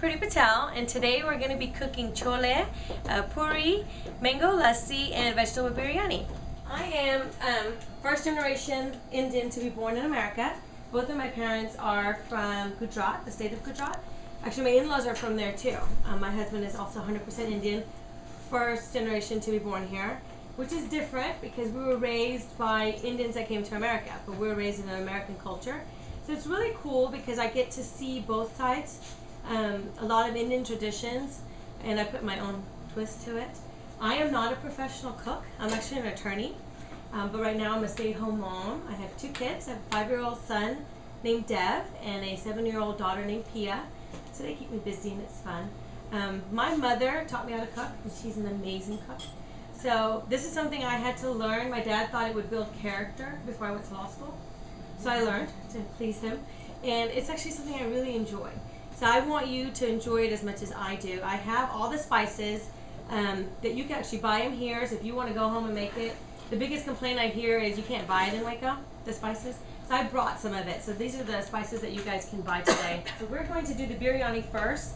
Priti Patel, and today we're going to be cooking chole, puri, mango lassi, and vegetable biryani. I am first generation Indian to be born in America. Both of my parents are from Gujarat, the state of Gujarat. Actually, my in-laws are from there too. My husband is also 100% Indian, first generation to be born here, which is different because we were raised by Indians that came to America, but we were raised in an American culture. So it's really cool because I get to see both sides, a lot of Indian traditions, and I put my own twist to it. I am not a professional cook. I'm actually an attorney, but right now I'm a stay-at-home mom. I have 2 kids. I have a 5-year-old son named Dev and a 7-year-old daughter named Pia. So they keep me busy and it's fun. My mother taught me how to cook, and she's an amazing cook. So this is something I had to learn. My dad thought it would build character before I went to law school. So I learned to please him, and it's actually something I really enjoy. So I want you to enjoy it as much as I do. I have all the spices that you can actually buy them here, so if you want to go home and make it. The biggest complaint I hear is you can't buy it in Waco, the spices. So I brought some of it. So these are the spices that you guys can buy today. So we're going to do the biryani first.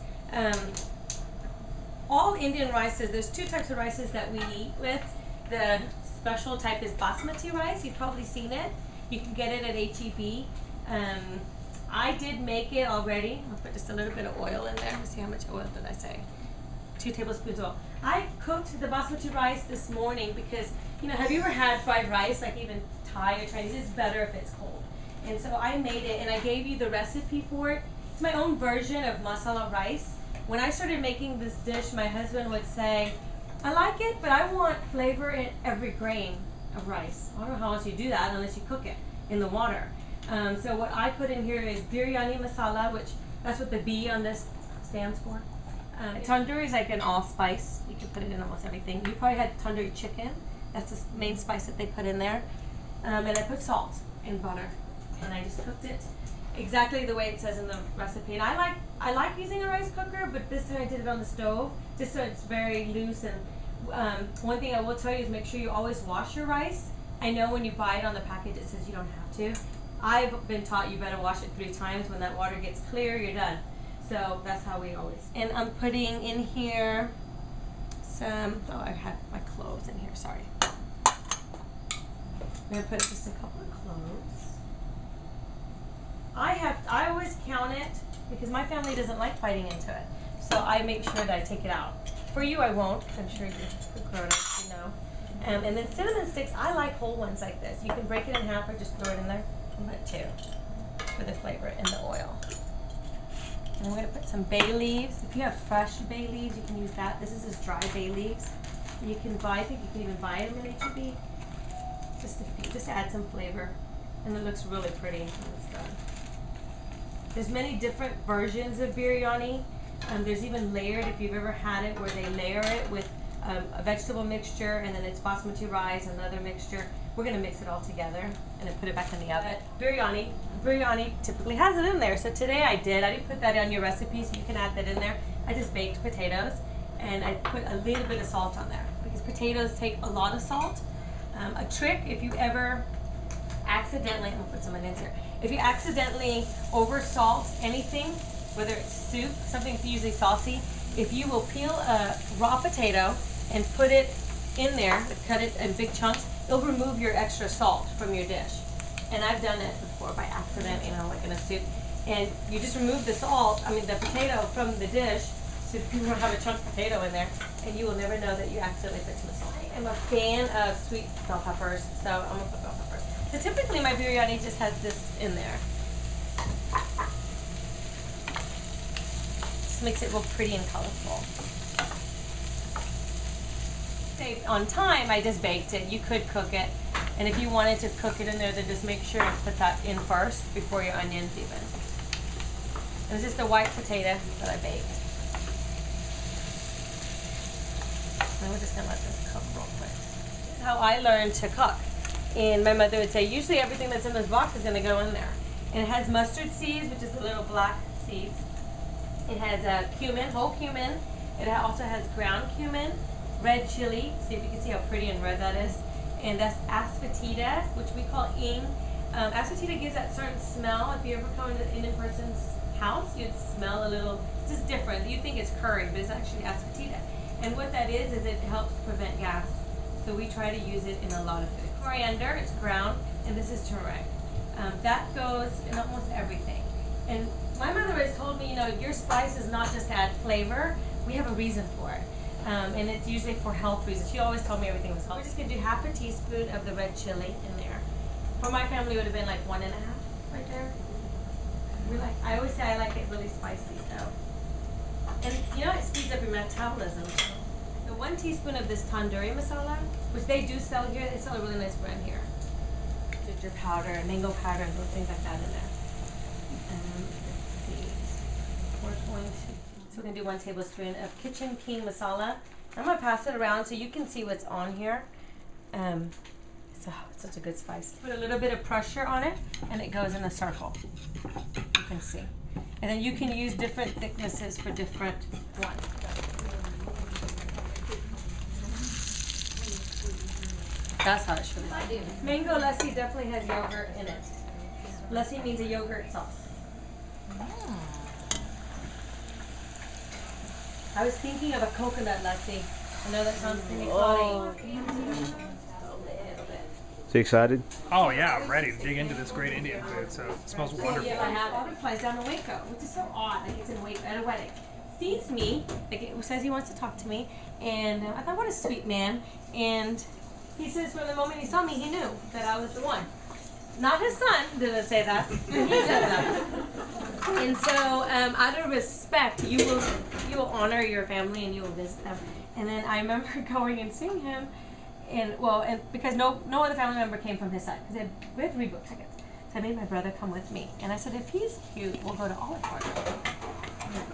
All Indian rices, there's 2 types of rices that we eat with. The special type is basmati rice. You've probably seen it. You can get it at H-E-B. I did make it already. I'll put just a little bit of oil in there. Let's see how much oil did I say? 2 tablespoons of oil. I cooked the basmati rice this morning because, you know, have you ever had fried rice, like even Thai or Chinese? It's better if it's cold. And so I made it, and I gave you the recipe for it. It's my own version of masala rice. When I started making this dish, my husband would say, I like it, but I want flavor in every grain of rice. I don't know how else you do that unless you cook it in the water. So what I put in here is biryani masala, which that's what the B on this stands for. Tandoori is like an allspice. You can put it in almost everything. You probably had tandoori chicken. That's the main spice that they put in there. And I put salt and butter, and I just cooked it exactly the way it says in the recipe. And I like using a rice cooker, but this time I did it on the stove just so it's very loose. And one thing I will tell you is make sure you always wash your rice. I know when you buy it on the package it says you don't have to. I've been taught you better wash it 3 times. When that water gets clear, you're done. So that's how we always. And I'm putting in here some, oh, I have my cloves in here, sorry. I'm gonna put just a couple of cloves. I always count it because my family doesn't like biting into it. So I make sure that I take it out. For you, I won't, because I'm sure you're grown-ups, you know. And then cinnamon sticks, I like whole ones like this. You can break it in half or just throw it in there. I'm going to 2 for the flavor and the oil. And I'm going to put some bay leaves. If you have fresh bay leaves, you can use that. This is just dry bay leaves. You can buy, I think you can even buy them in H-E-B. Just a few, just to add some flavor. And it looks really pretty when it's done. There's many different versions of biryani. There's even layered, if you've ever had it, where they layer it with a vegetable mixture, and then it's basmati rice, another mixture. We're going to mix it all together and then put it back in the oven. Biryani typically has it in there, so today I didn't put that on your recipe, so you can add that in there. I just baked potatoes, and I put a little bit of salt on there because potatoes take a lot of salt. A trick, if you ever accidentally, I'm going to put some onions here. If you accidentally over salt anything, whether it's soup, something that's usually saucy, if you will peel a raw potato and put it in there, cut it in big chunks, it'll remove your extra salt from your dish. And I've done it before by accident, you know, like in a soup. And you just remove the salt, the potato from the dish, so you don't have a chunk of potato in there, and you will never know that you accidentally put too much salt. I am a fan of sweet bell peppers, so I'm gonna put bell peppers. So typically my biryani just has this in there. Just makes it real pretty and colorful. On time, I just baked it. You could cook it, and if you wanted to cook it in there, then just make sure to put that in first before your onions even. And it's just a white potato that I baked. And we're just gonna let this cook real quick. This is how I learned to cook. And my mother would say, usually everything that's in this box is gonna go in there. And it has mustard seeds, which is the little black seeds. It has cumin, whole cumin. It also has ground cumin, red chili. See if you can see how pretty and red that is. And that's asafoetida, which we call ing. Asafoetida gives that certain smell. If you ever come into an Indian person's house, you'd smell a little, it's just different. You think it's curry, but it's actually asafoetida. And what that is it helps prevent gas. So we try to use it in a lot of food. Coriander, it's ground, and this is turmeric. That goes in almost everything. And my mother has told me, you know, your spice is not just to add flavor, we have a reason for it. And it's usually for health reasons. She always told me everything was healthy. We're just gonna do half a teaspoon of the red chili in there. For my family, it would have been like 1.5 right there. I always say I like it really spicy, so. And you know, it speeds up your metabolism. So 1 teaspoon of this tandoori masala, which they do sell here. They sell a really nice brand here. Ginger powder, mango powder, and things like that in there. Let's see. So we're going to do 1 tablespoon of kitchen king masala. I'm going to pass it around so you can see what's on here. So it's such a good spice. Put a little bit of pressure on it, and it goes in a circle. You can see. And then you can use different thicknesses for different ones. That's how it should be. Mango lassi definitely has yogurt in it. Lassi means a yogurt sauce. I was thinking of a coconut lassi. I know that sounds pretty funny. So you excited? Oh yeah, I'm ready to dig into this great Indian food. So it smells wonderful. Yeah, I have butterflies down in Waco, which is so odd. Like it's in Waco at a wedding. Sees me, like it says he wants to talk to me, and I thought, what a sweet man. And he says from the moment he saw me, he knew that I was the one. Not his son didn't say that, but he said that. And so, out of respect, you will honor your family and you will visit them. And then I remember going and seeing him. And because no other family member came from his side, because we had 3 book tickets. So I made my brother come with me, and I said, if he's cute, we'll go to Olive Garden,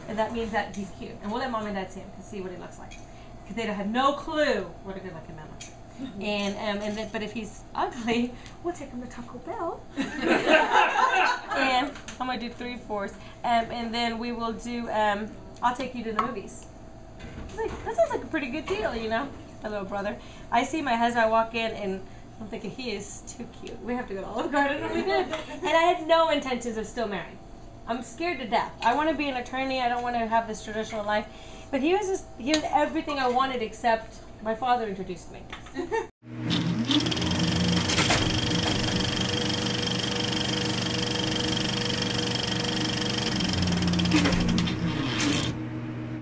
and that means that he's cute, and we'll let Mom and Dad see him to see what he looks like, because they don't have no clue what a good-looking man looks like. But if he's ugly, we'll take him to Taco Bell, and I'm gonna do 3/4, and then we will do. I'll take you to the movies. I was like, that sounds like a pretty good deal, you know. My little brother. I see my husband, I walk in and I'm thinking, he is too cute. We have to go to Olive Garden, and we did. And I had no intentions of still marrying. I'm scared to death. I want to be an attorney. I don't want to have this traditional life. But he was everything I wanted except my father introduced me.